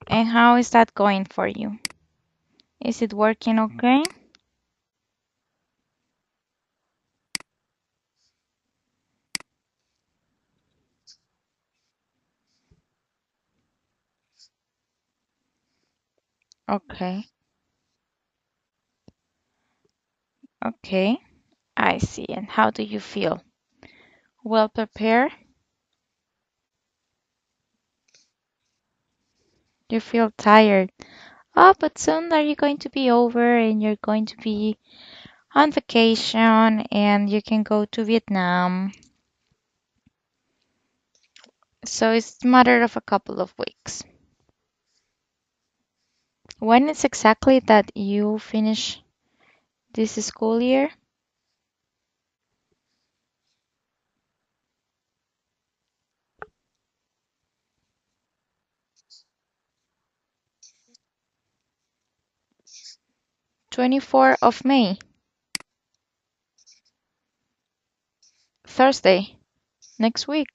And how is that going for you? Is it working okay? Okay, okay. I see. And how do you feel? Well prepared? You feel tired. Oh, but soon are you going to be over and you're going to be on vacation and you can go to Vietnam. So it's a matter of a couple of weeks. When is exactly that you finish this school year? 24th of May, Thursday, next week.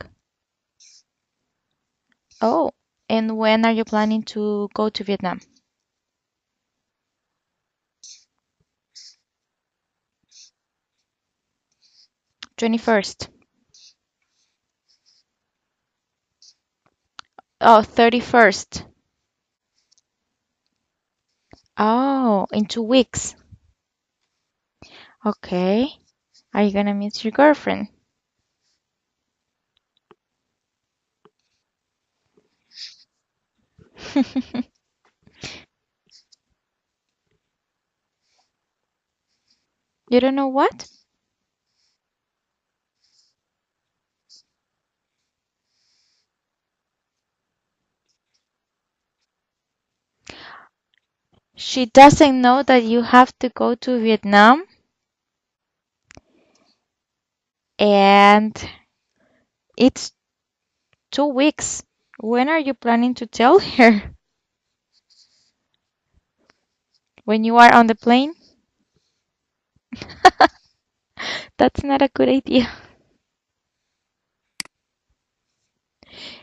Oh, and when are you planning to go to Vietnam? 21st. Oh, 31st. Oh, in 2 weeks. Okay. Are you gonna miss your girlfriend? You don't know what? She doesn't know that you have to go to Vietnam and it's 2 weeks. When are you planning to tell her? When you are on the plane? That's not a good idea.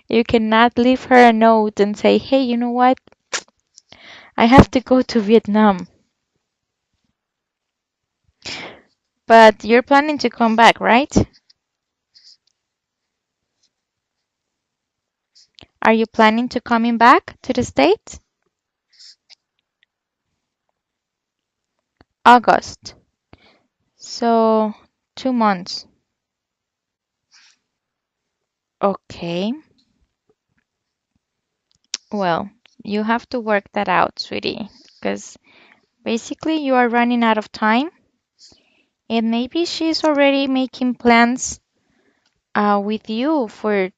You cannot leave her a note and say, hey, you know what? I have to go to Vietnam. But you're planning to come back, right? Are you planning to coming back to the States? August. So 2 months. Okay. Well, you have to work that out, sweetie, because basically you are running out of time and maybe she's already making plans with you for,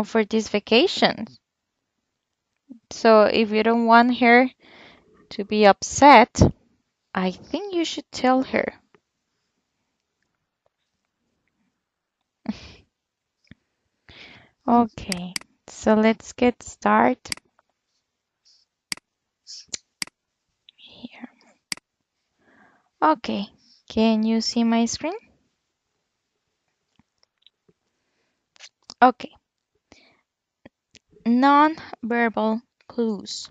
for this vacation. So if you don't want her to be upset, I think you should tell her. Okay, so let's get started here. Okay, can you see my screen? Okay, non-verbal clues.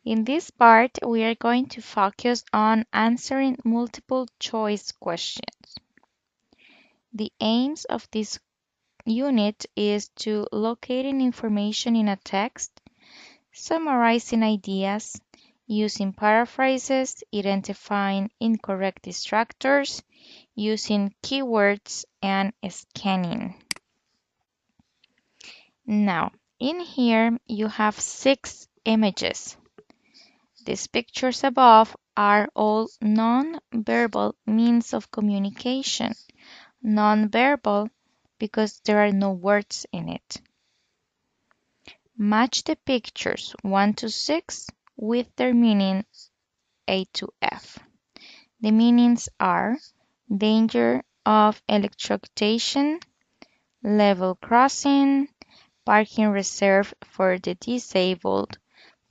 In this part, we are going to focus on answering multiple choice questions. The aims of this unit is to locating information in a text, summarizing ideas, using paraphrases, identifying incorrect distractors, using keywords, and scanning. Now, in here you have 6 images. These pictures above are all non-verbal means of communication. Non-verbal because there are no words in it. Match the pictures 1 to 6 with their meaning A to F. The meanings are danger of electrocution, level crossing, parking reserved for the disabled,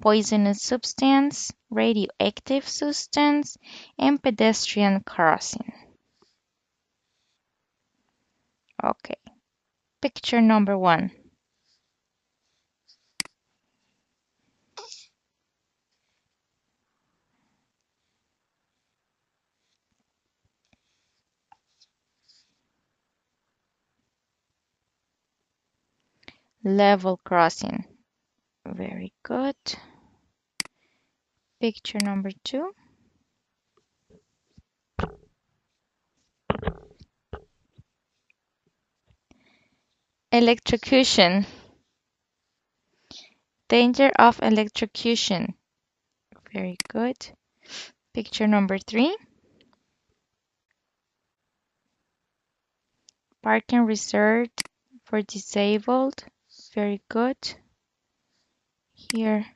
poisonous substance, radioactive substance, and pedestrian crossing. Okay, picture number 1. Level crossing. Very good. Picture number 2. Electrocution. Danger of electrocution. Very good. Picture number 3. Parking reserved for disabled. Very good. Here.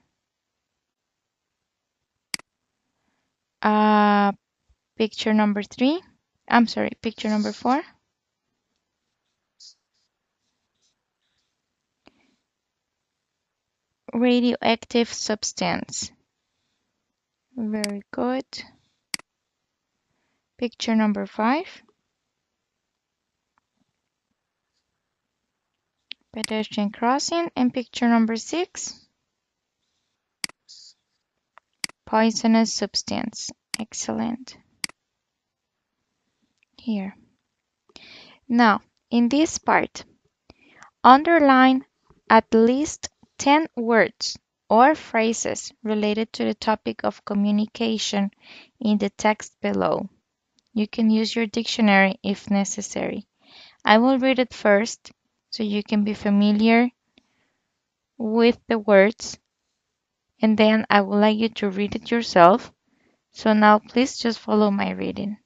Picture number 3. I'm sorry, picture number 4. Radioactive substance. Very good. Picture number 5. Pedestrian crossing. And picture number 6. Poisonous substance. Excellent. Here. Now, in this part, underline at least 10 words or phrases related to the topic of communication in the text below. You can use your dictionary if necessary. I will read it first so you can be familiar with the words, and then I would like you to read it yourself. So now please just follow my reading.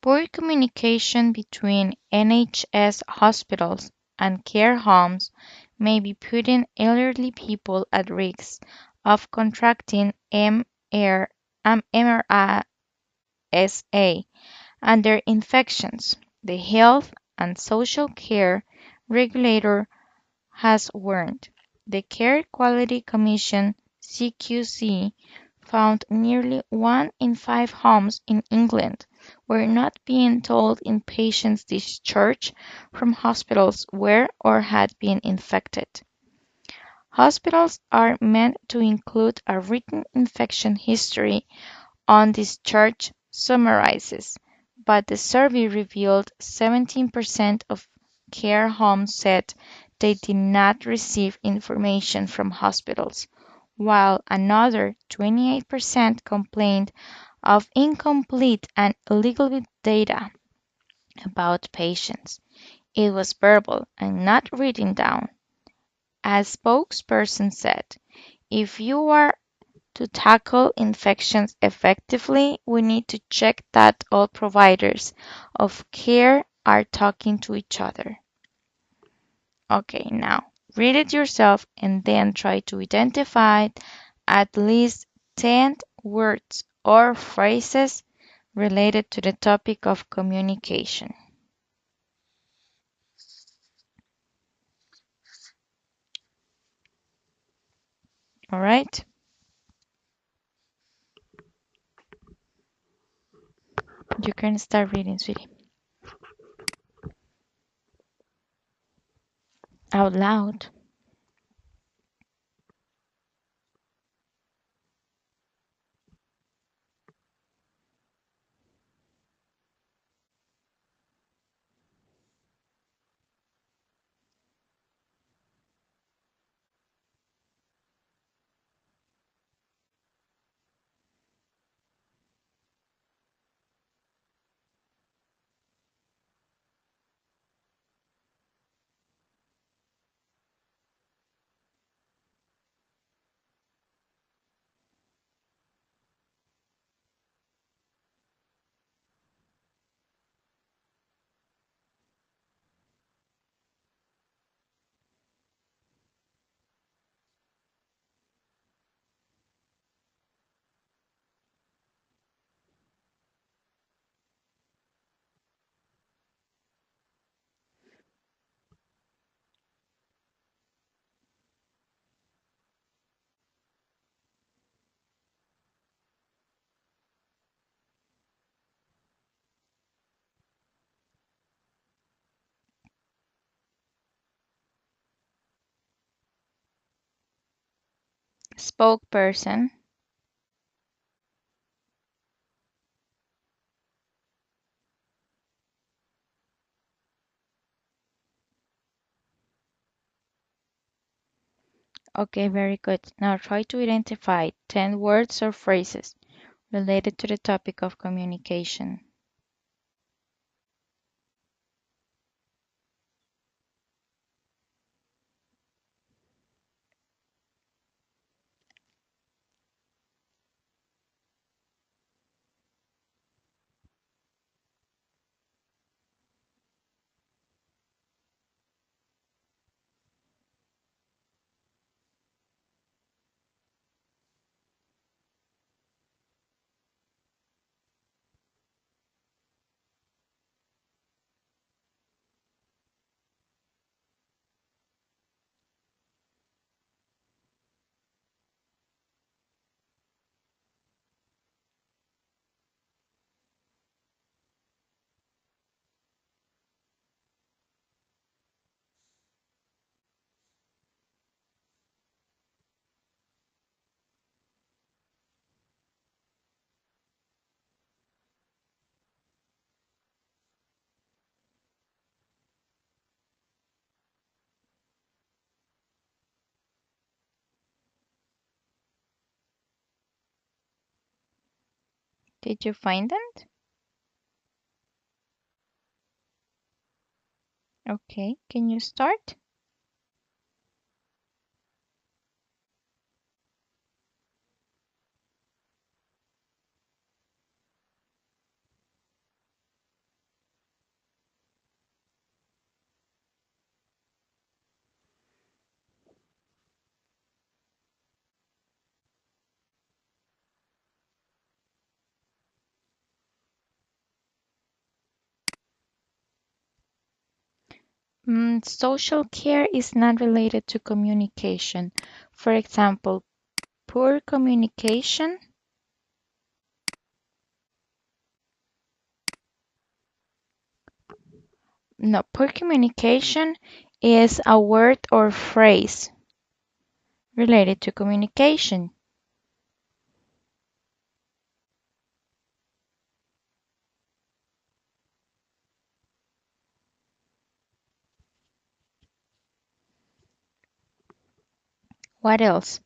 Poor communication between NHS hospitals and care homes may be putting elderly people at risk of contracting MRSA and their infections. The Health and Social Care Regulator has warned. The Care Quality Commission (CQC) found nearly 1 in 5 homes in England were not being told inpatients discharged from hospitals were or had been infected. Hospitals are meant to include a written infection history on discharge summarizes, but the survey revealed 17% of care homes said they did not receive information from hospitals, while another 28% complained of incomplete and illegal data about patients. It was verbal and not written down. A spokesperson said, "If you are to tackle infections effectively, we need to check that all providers of care are talking to each other." Okay, now read it yourself and then try to identify at least 10 words or phrases related to the topic of communication. All right? You can start reading, sweetie. Out loud. Spokesperson. Okay, very good. Now try to identify 10 words or phrases related to the topic of communication. Did you find them? Okay, can you start? Social care is not related to communication. For example, poor communication. No, poor communication is a word or phrase related to communication. What else?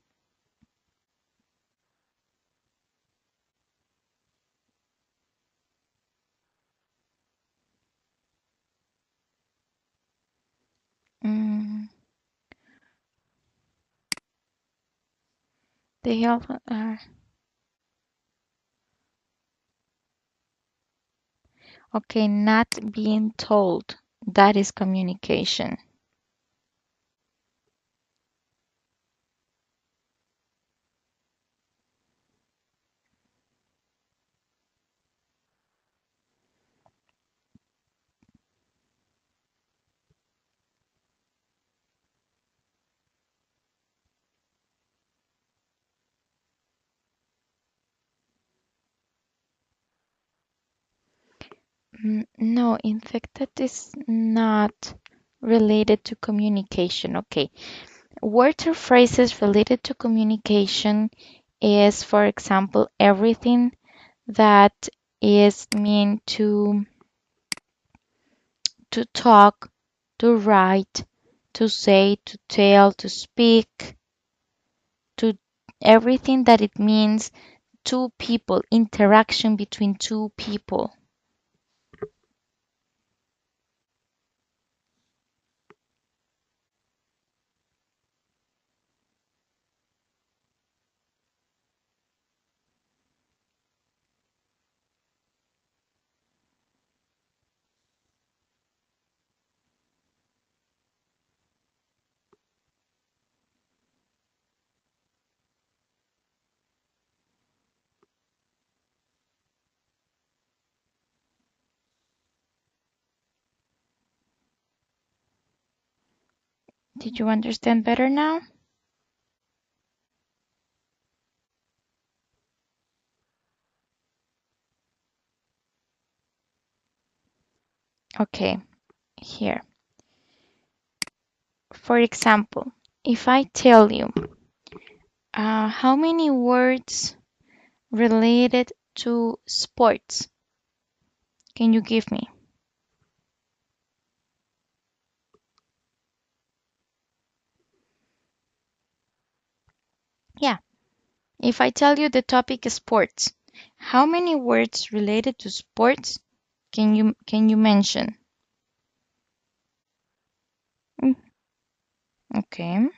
Mm, they help. Okay, not being told. That is communication. No, in fact, that is not related to communication. Okay, words or phrases related to communication is, for example, everything that is meant to talk, to write, to say, to tell, to speak, to everything that it means two people, interaction between two people. Did you understand better now? Okay, here. For example, if I tell you how many words related to sports can you give me? Yeah. If I tell you the topic is sports, how many words related to sports can you mention? Mm, okay.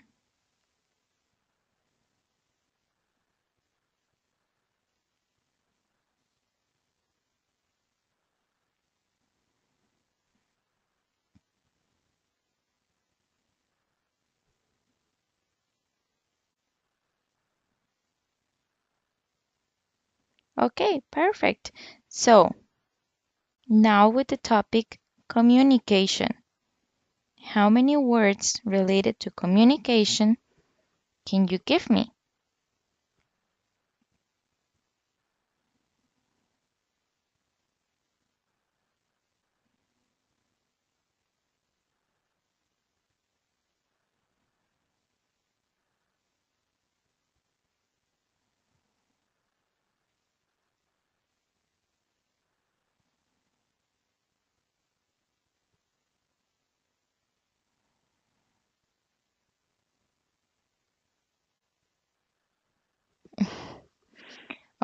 Okay, perfect. So, now with the topic communication. How many words related to communication can you give me?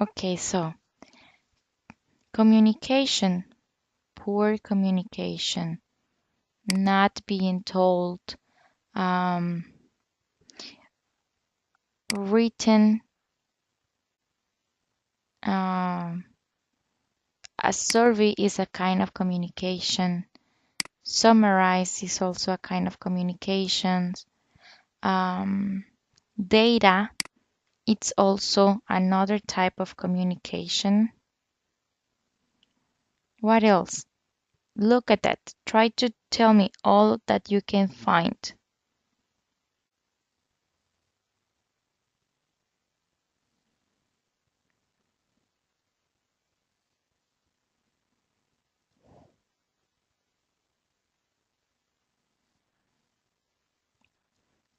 Okay, so communication, poor communication, not being told, um, written, um, a survey is a kind of communication. Summarize is also a kind of communication. Um, Data, it's also another type of communication. What else? Look at that. Try to tell me all that you can find.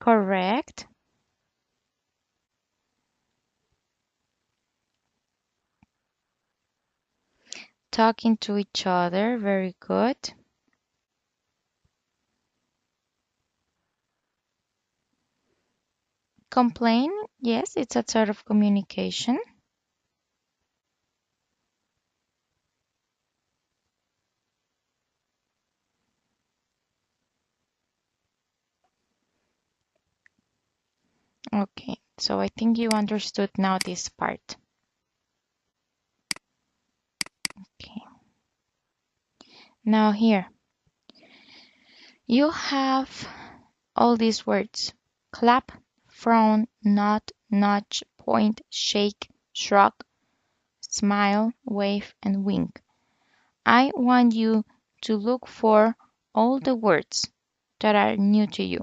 Correct. Talking to each other. Very good. Complain. Yes, it's a sort of communication. Okay, so I think you understood now this part. Okay, now here you have all these words: clap, frown, nod, nudge, point, shake, shrug, smile, wave, and wink. I want you to look for all the words that are new to you,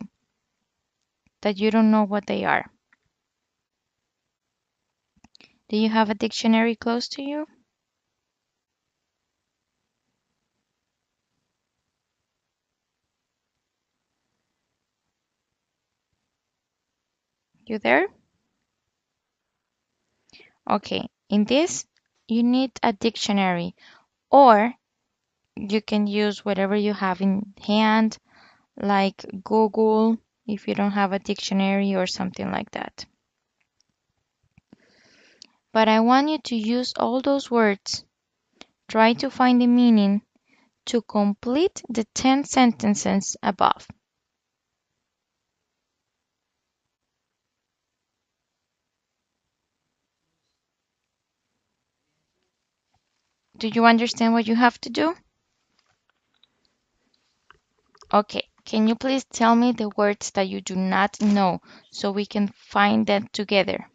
that you don't know what they are. Do you have a dictionary close to you? You there? Okay, in this, you need a dictionary, or you can use whatever you have in hand, like Google, if you don't have a dictionary or something like that. But I want you to use all those words. Try to find the meaning to complete the 10 sentences above. Do you understand what you have to do? Okay, can you please tell me the words that you do not know so we can find them together?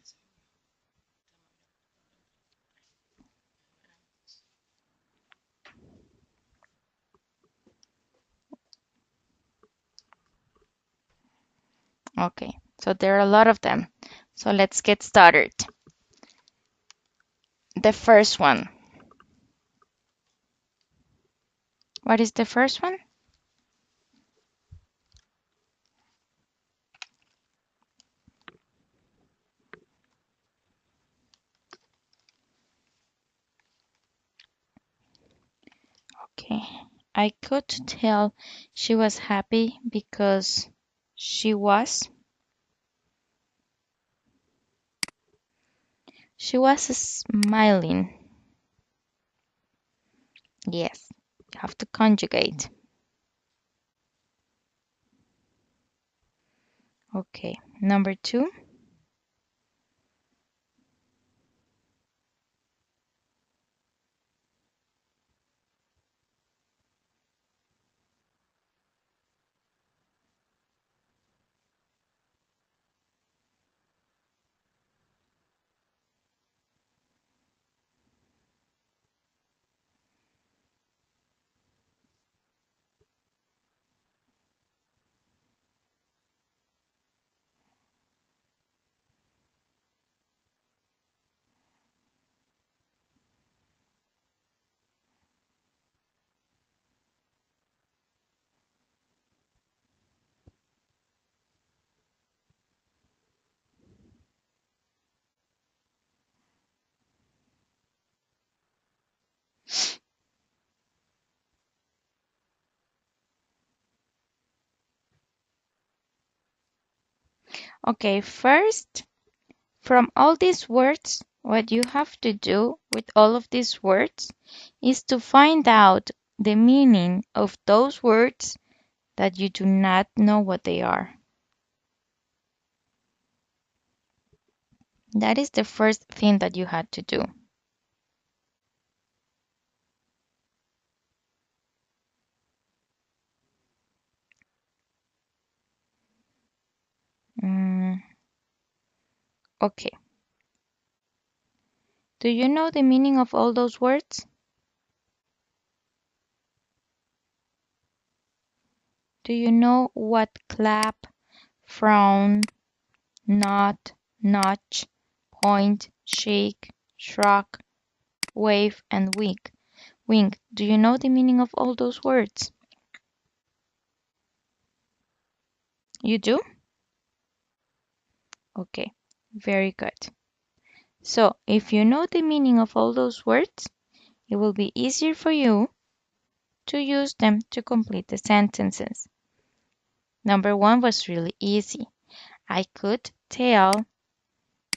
Okay, so there are a lot of them. So let's get started. The first one. What is the first one? Okay, I could tell she was happy because she was. She was smiling. Yes, you have to conjugate. Okay, number two. Okay, first, from all these words, what you have to do with all of these words is to find out the meaning of those words that you do not know what they are. That is the first thing that you had to do. Mm, okay. Do you know the meaning of all those words? Do you know what clap, frown, nod, notch, point, shake, shrug, wave, and wink? Do you know the meaning of all those words? You do? Okay, very good. So, if you know the meaning of all those words, it will be easier for you to use them to complete the sentences. Number one was really easy. I could tell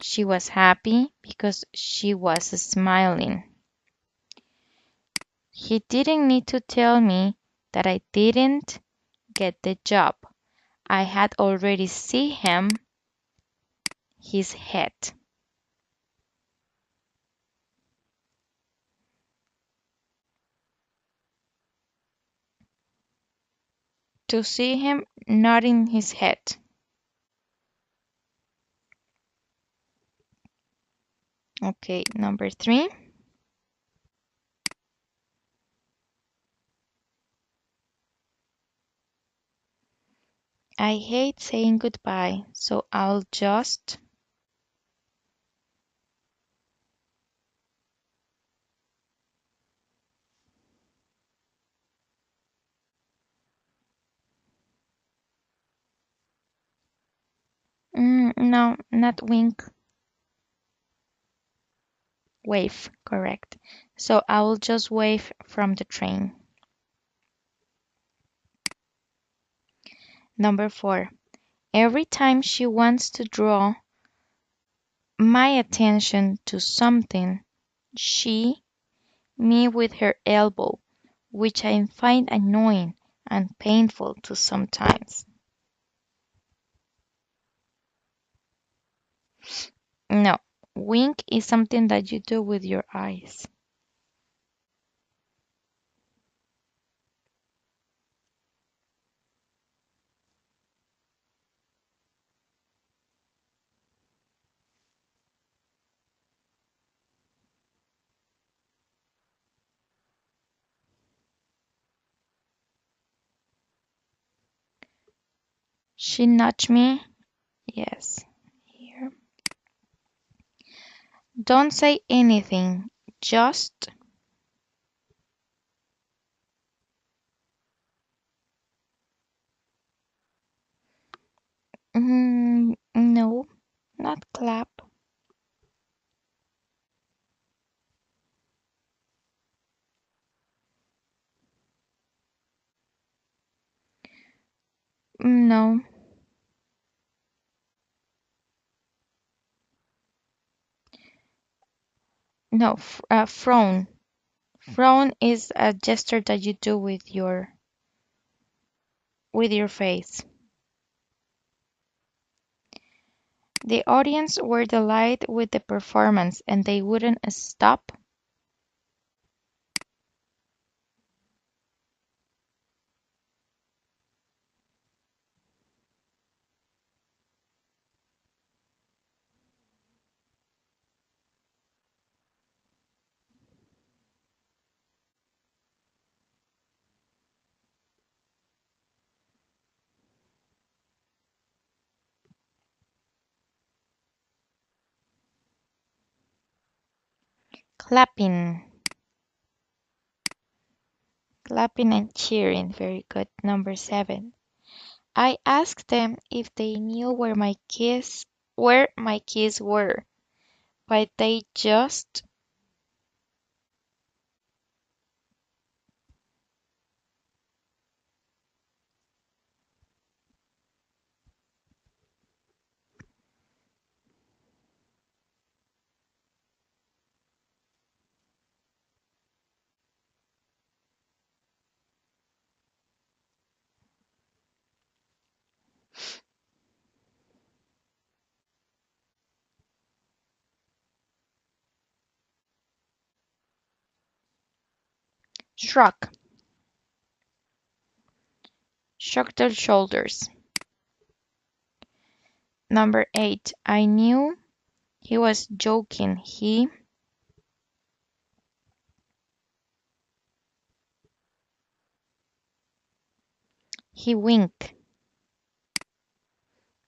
she was happy because she was smiling. He didn't need to tell me that I didn't get the job. I had already seen his head. To see him nodding his head. Okay, number three. I hate saying goodbye, so I'll just. No, not wink. Wave, correct. So I will just wave from the train. Number four. Every time she wants to draw my attention to something, she me with her elbow, which I find annoying and painful to sometimes. No, wink is something that you do with your eyes. She nudged me. Yes, here. Don't say anything. Just. No, not clap. No. No, frown. Frown is a gesture that you do with your face. The audience were delighted with the performance and they wouldn't stop clapping. Clapping and cheering. Very good. Number 7. I asked them if they knew where my keys were, but they just shrugged their shoulders. Number 8. I knew he was joking. He winked.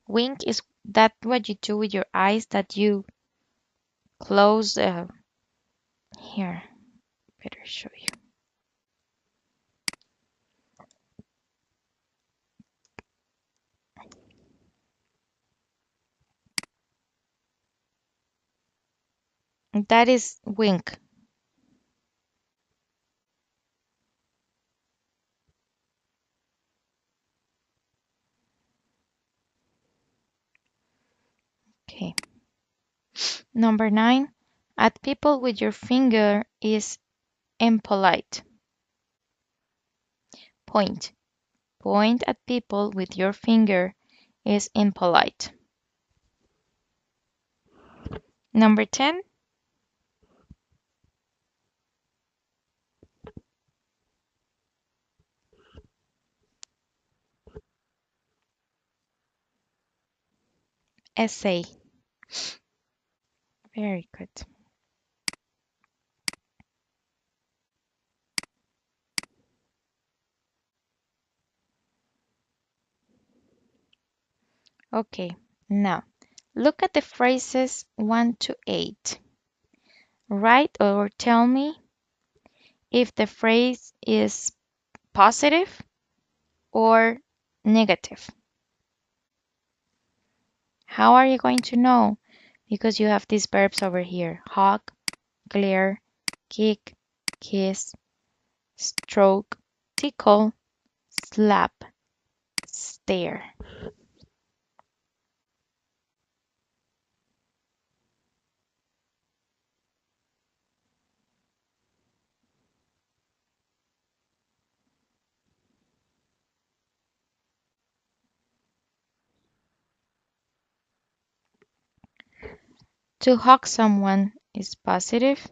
Wink is that what you do with your eyes that you close. Here, better show you. That is wink. Okay. Number 9. At people with your finger is impolite. Point. Point at people with your finger is impolite. Number 10. Essay. Very good. Okay. Now, look at the phrases 1 to 8. Write or tell me if the phrase is positive or negative. How are you going to know? Because you have these verbs over here: hug, glare, kick, kiss, stroke, tickle, slap, stare. To hug someone is positive.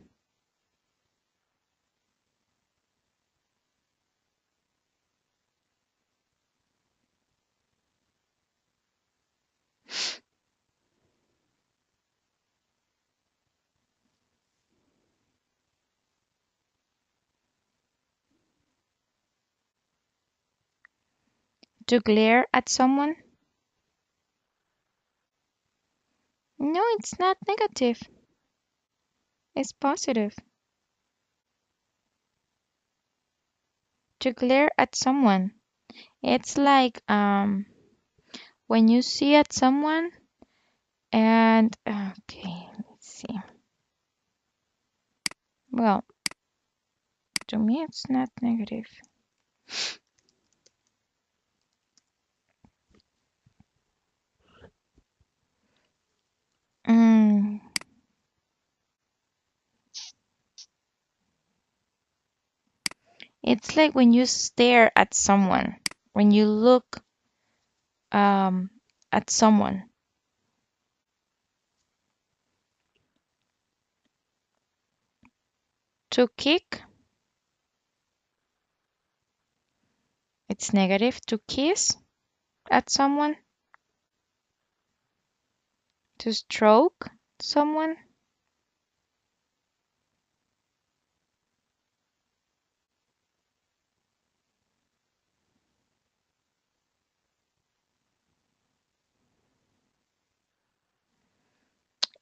To glare at someone? No, it's not negative. It's positive. To glare at someone. It's like when you see at someone and okay, let's see. Well, to me it's not negative. Mm, It's like when you stare at someone, when you look um, at someone. To kick, it's negative. To kiss at someone, to stroke someone.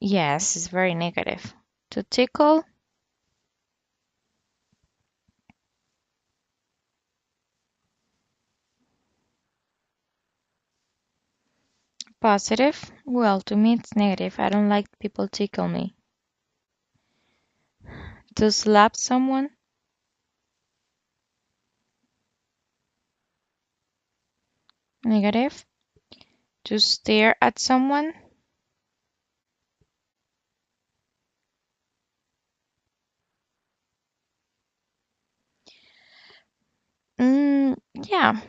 Yes, it's very negative. To tickle, positive. Well, to me it's negative. I don't like people tickle me. To slap someone, negative. To stare at someone, yeah.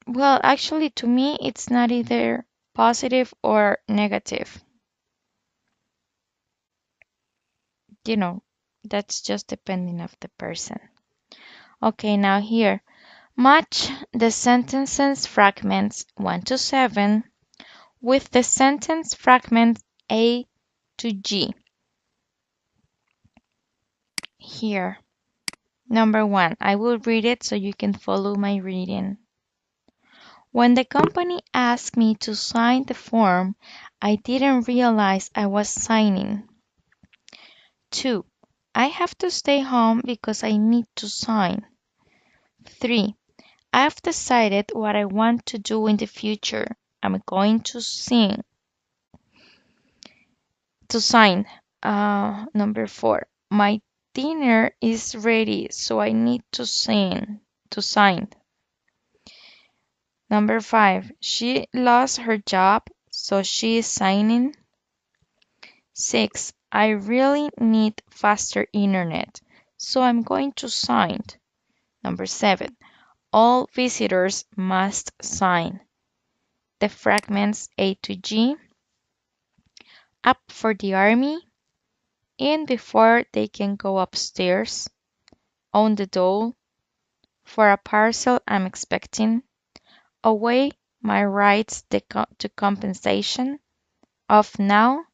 Well, actually, to me, it's not either positive or negative. You know, that's just depending of the person. Okay, now here. Match the sentences fragments 1 to 7 with the sentence fragment A to G. Here. Number 1. I will read it so you can follow my reading. When the company asked me to sign the form, I didn't realize I was signing. 2. I have to stay home because I need to sign. 3. I've decided what I want to do in the future. I'm going to sign. Number 4. My dinner is ready, so I need to sign. Number 5. She lost her job, so she is signing. 6. I really need faster internet, so I'm going to sign. Number 7. All visitors must sign. The fragments A to G, up for the army, in before they can go upstairs, on the dole, for a parcel I'm expecting, away my rights to compensation, of now,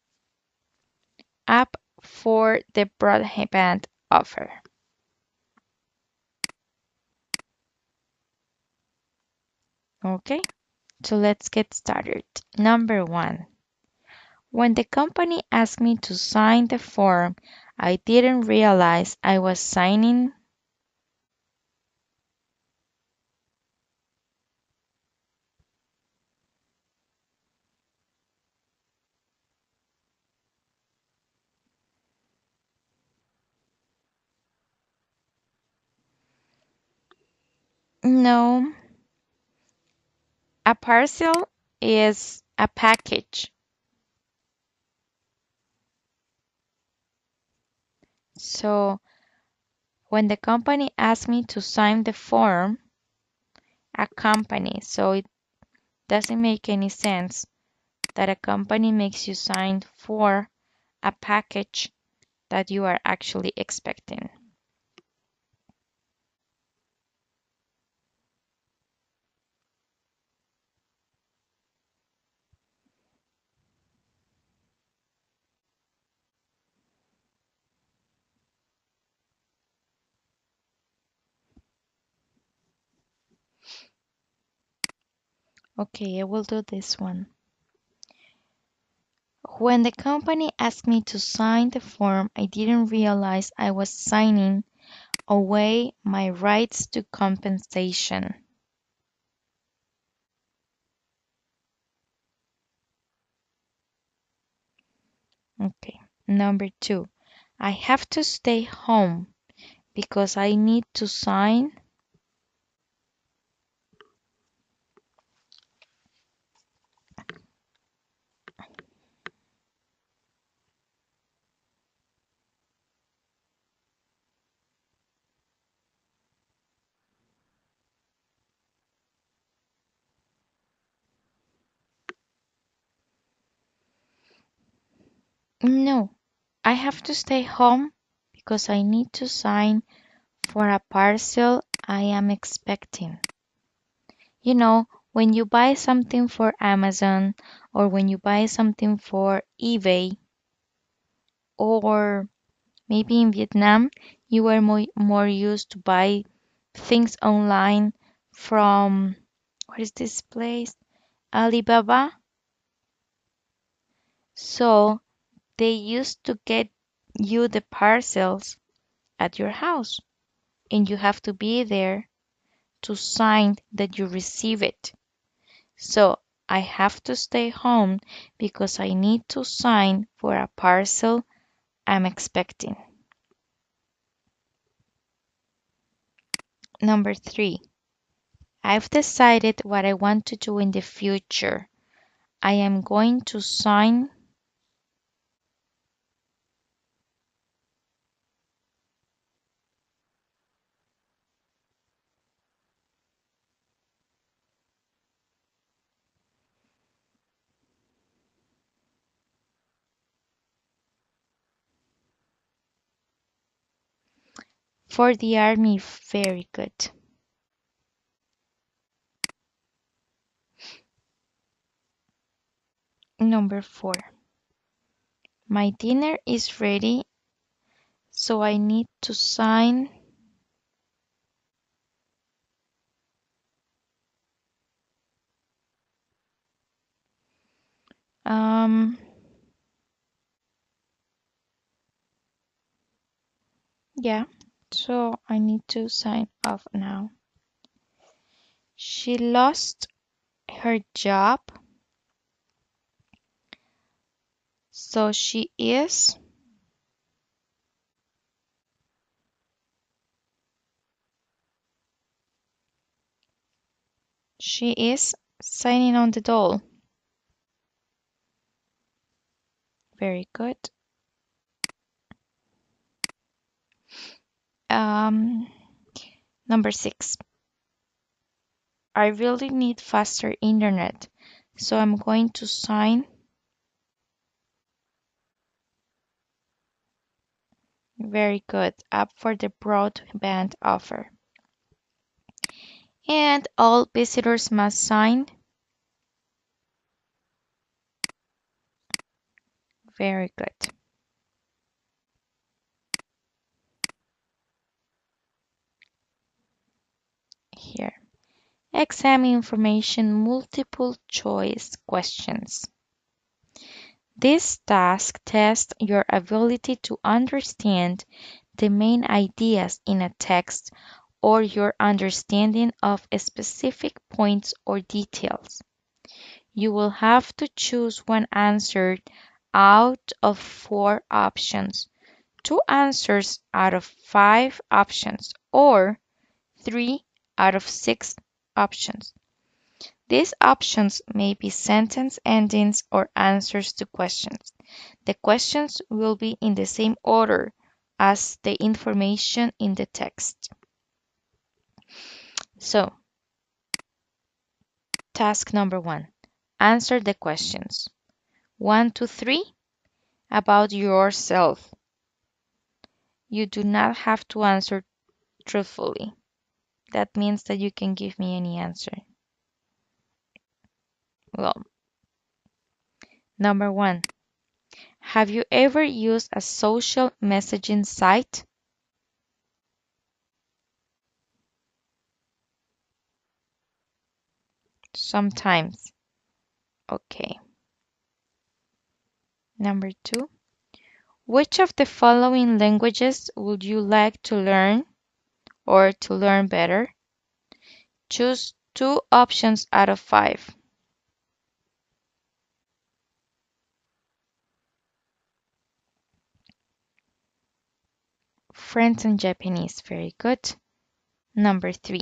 up for the broadband offer. Okay, so let's get started. Number 1. When the company asked me to sign the form, I didn't realize I was signing. No, a parcel is a package. So when the company asked me to sign the form, a company, so it doesn't make any sense that a company makes you sign for a package that you are actually expecting. Okay, I will do this one. When the company asked me to sign the form, I didn't realize I was signing away my rights to compensation. Okay. Number 2. I have to stay home because I need to sign. No, I have to stay home because I need to sign for a parcel I am expecting. When you buy something for Amazon or when you buy something for eBay or maybe in Vietnam, you are more used to buy things online from, what is this place? Alibaba. So they used to get you the parcels at your house and you have to be there to sign that you receive it. So I have to stay home because I need to sign for a parcel I'm expecting. Number 3. I've decided what I want to do in the future. I am going to sign for the army. Very good. Number 4. My dinner is ready, so I need to sign. Um, yeah, so I need to sign off now. She lost her job, so she is signing on the doll. Very good. Um, Number 6. I really need faster internet, so I'm going to sign. Very good. Up for the broadband offer. And all visitors must sign. Very good. Here. Exam information multiple choice questions. This task tests your ability to understand the main ideas in a text or your understanding of specific points or details. You will have to choose one answer out of 4 options, 2 answers out of 5 options, or 3 out of 6 options. These options may be sentence endings or answers to questions. The questions will be in the same order as the information in the text. So, task number 1. Answer the questions 1 to 3 about yourself. You do not have to answer truthfully. That means that you can give me any answer. Well, number 1. Have you ever used a social messaging site? Sometimes. Okay. Number 2. Which of the following languages would you like to learn or to learn better? Choose 2 options out of 5. French and Japanese. Very good. Number 3.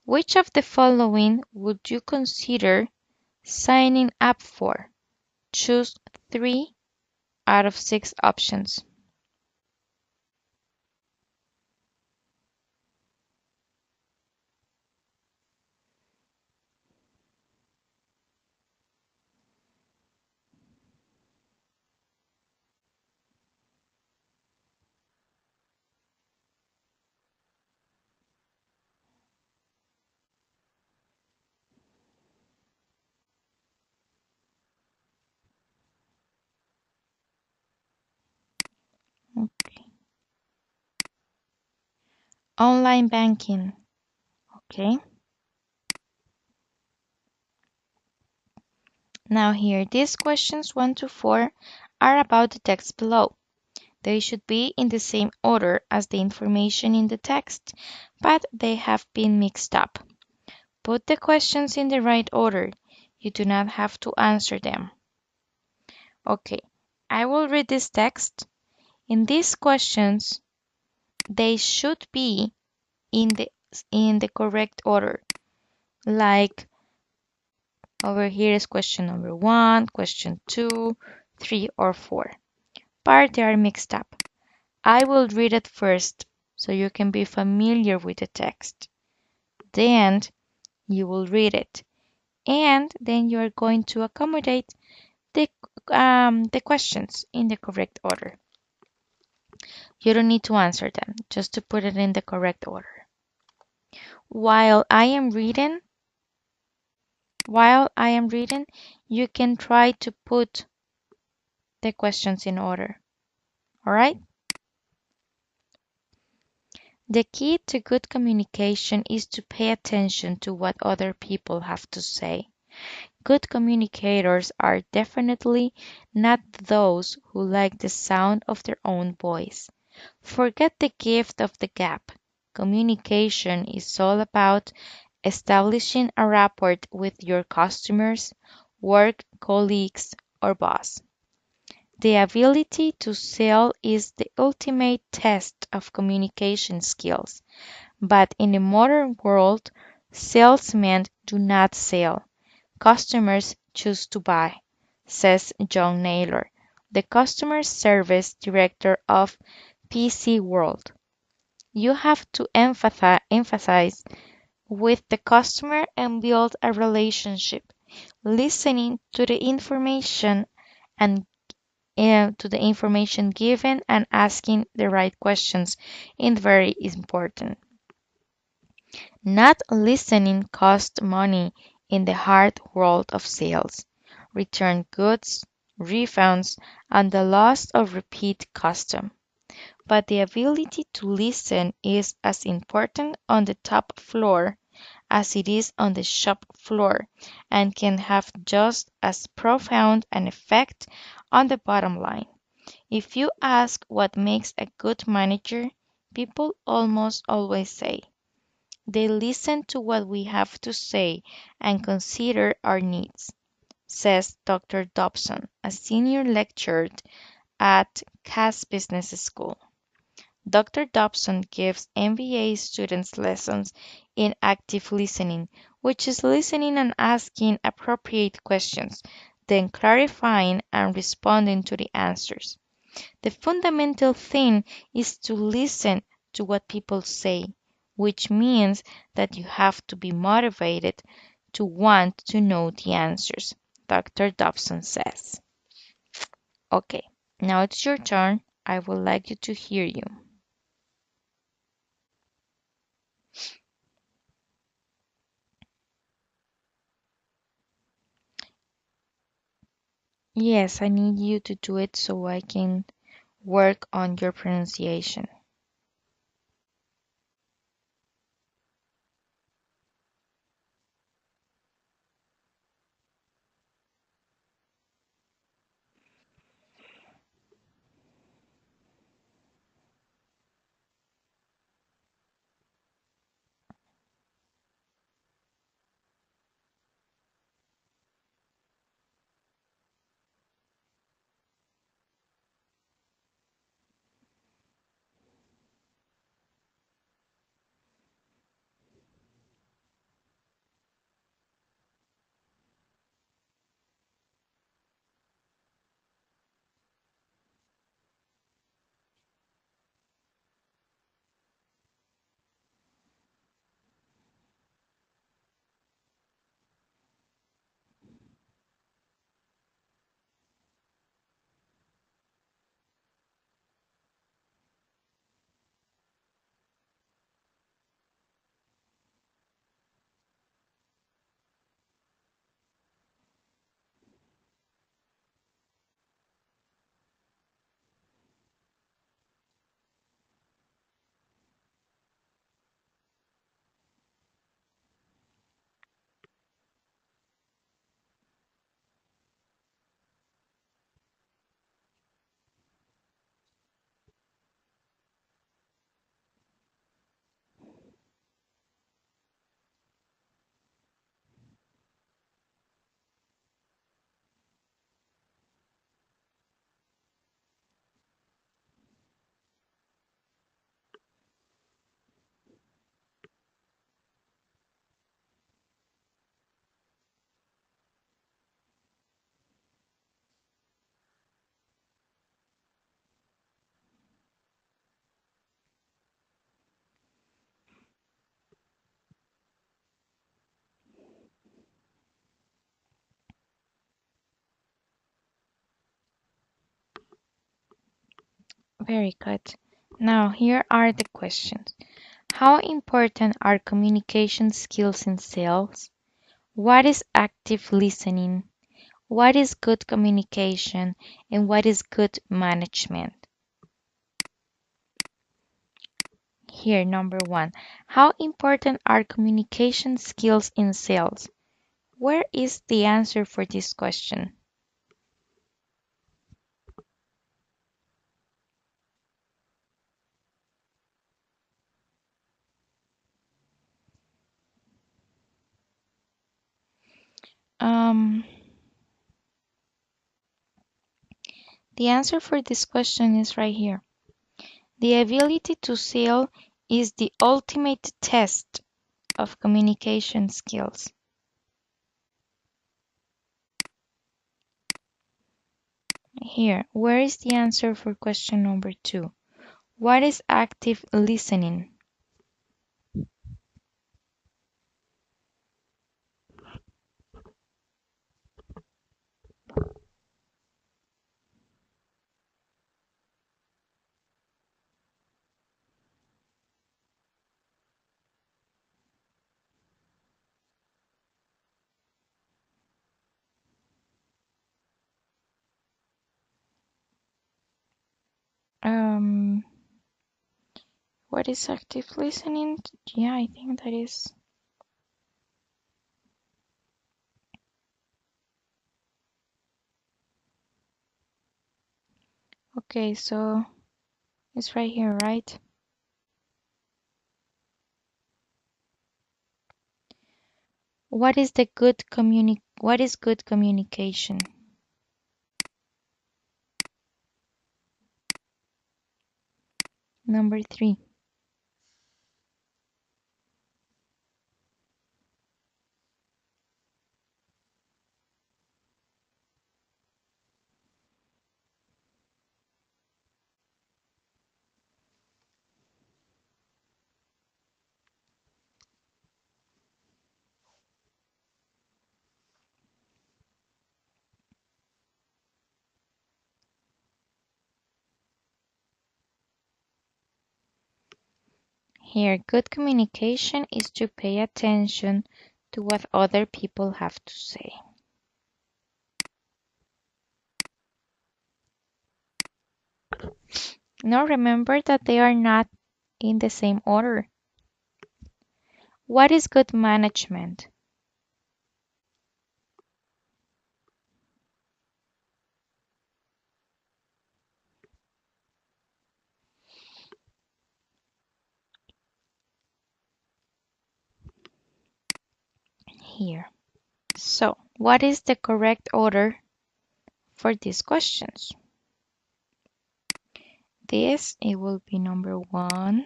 Which of the following would you consider signing up for? Choose 3 out of 6 options. Online banking. Okay. Now here, these questions 1 to 4 are about the text below. They should be in the same order as the information in the text, but they have been mixed up. Put the questions in the right order. You do not have to answer them. Okay, I will read this text. In these questions, they should be in the correct order. Like over here is question number 1, question 2, 3, or 4. But they are mixed up. I will read it first so you can be familiar with the text. Then you will read it. And then you are going to accommodate the questions in the correct order. You don't need to answer them, just to put it in the correct order. While I am reading, you can try to put the questions in order. All right? The key to good communication is to pay attention to what other people have to say. Good communicators are definitely not those who like the sound of their own voice. Forget the gift of the gab. Communication is all about establishing a rapport with your customers, work colleagues, or boss. The ability to sell is the ultimate test of communication skills, but in the modern world, salesmen do not sell. Customers choose to buy, says John Naylor, the customer service director of PC World. You have to emphasize with the customer and build a relationship. Listening to the information and to the information given and asking the right questions is very important. Not listening costs money in the hard world of sales. Return goods, refunds, and the loss of repeat custom. But the ability to listen is as important on the top floor as it is on the shop floor and can have just as profound an effect on the bottom line. If you ask what makes a good manager, people almost always say, they listen to what we have to say and consider our needs, says Dr. Dobson, a senior lecturer at Cass Business School. Dr. Dobson gives MBA students lessons in active listening, which is listening and asking appropriate questions, then clarifying and responding to the answers. The fundamental thing is to listen to what people say, which means that you have to be motivated to want to know the answers, Dr. Dobson says. Okay, now it's your turn. I would like you to hear you. Yes, I need you to do it so I can work on your pronunciation. Very good. Now, here are the questions. How important are communication skills in sales? What is active listening? What is good communication? And what is good management? Here, number one. How important are communication skills in sales? Where is the answer for this question? Um, the answer for this question is right here. The ability to sell is the ultimate test of communication skills. Here, where is the answer for question number two? What is active listening? Um, what is active listening? Yeah, I think that is. Okay, so it's right here, right? What is good communication? Number three. Here, good communication is to pay attention to what other people have to say. Now remember that they are not in the same order. What is good management? Here. So, what is the correct order for these questions? This, it will be number one.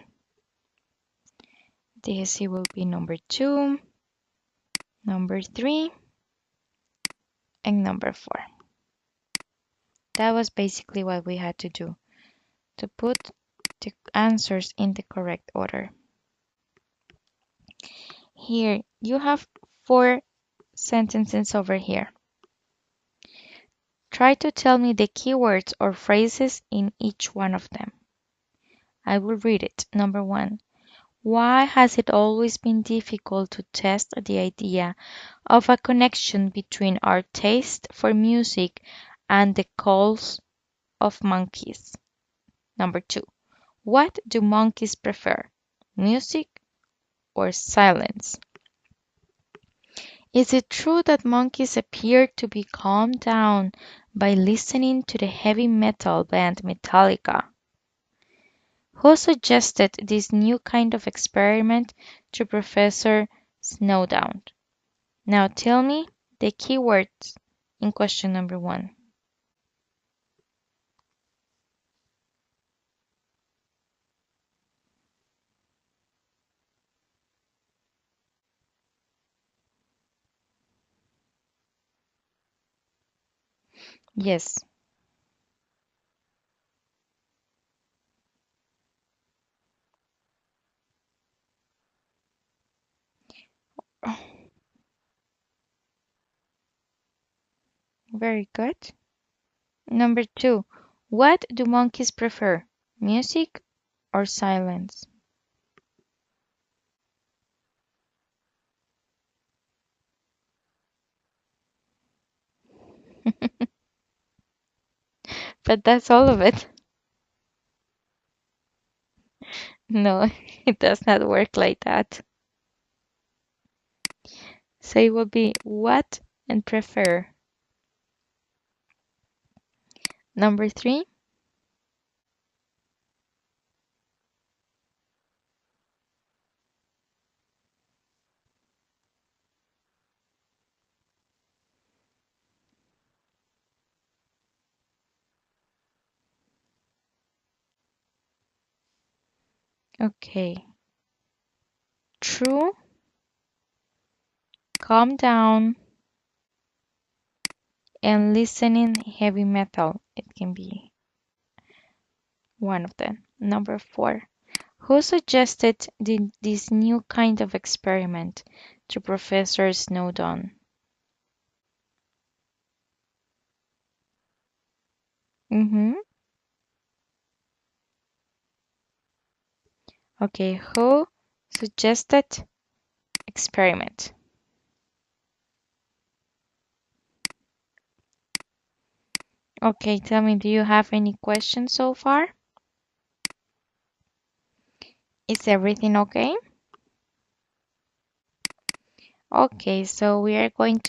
This, it will be number two, number three, and number four. That was basically what we had to do, to put the answers in the correct order. Here, you have four sentences over here. Try to tell me the keywords or phrases in each one of them. I will read it. Number one. Why has it always been difficult to test the idea of a connection between our taste for music and the calls of monkeys? Number two. What do monkeys prefer, music or silence? Is it true that monkeys appear to be calmed down by listening to the heavy metal band Metallica? Who suggested this new kind of experiment to Professor Snowdown? Now tell me the keywords in question number one. Yes. Very good. Number two. What do monkeys prefer? Music or silence? But that's all of it. No, it does not work like that. So it will be what and prefer. Number three. Okay. True, calm down, and listening heavy metal. It can be one of them. Number four. Who suggested this new kind of experiment to Professor Snowdon? Mm-hmm. Okay, who suggested experiment? Okay, tell me, do you have any questions so far? Is everything okay? Okay, so we are going to